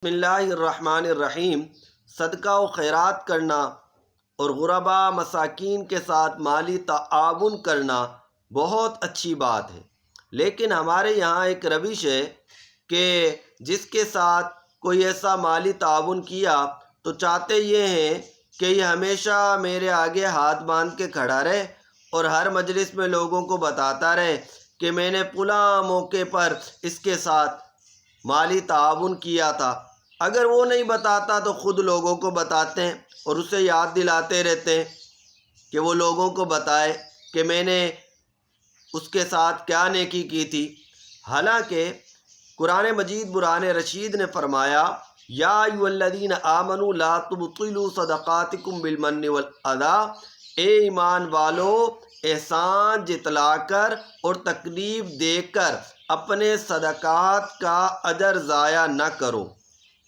بسم اللہ الرحمن الرحیم۔ صدقہ و خیرات کرنا اور غربا مساکین کے ساتھ مالی تعاون کرنا بہت اچھی بات ہے، لیکن ہمارے یہاں ایک روش ہے کہ جس کے ساتھ کوئی ایسا مالی تعاون کیا تو چاہتے یہ ہیں کہ یہ ہمیشہ میرے آگے ہاتھ باندھ کے کھڑا رہے اور ہر مجلس میں لوگوں کو بتاتا رہے کہ میں نے فلاں موقع پر اس کے ساتھ مالی تعاون کیا تھا۔ اگر وہ نہیں بتاتا تو خود لوگوں کو بتاتے ہیں اور اسے یاد دلاتے رہتے ہیں کہ وہ لوگوں کو بتائے کہ میں نے اس کے ساتھ کیا نیکی کی تھی۔ حالانکہ قرآن مجید برہان رشید نے فرمایا یا ایھا الذین آمنوا لا تبطلوا صدقاتکم بالمن والاذی، اے ایمان والو احسان جتلا کر اور تکلیف دے کر اپنے صدقات کا اجر ضائع نہ کرو۔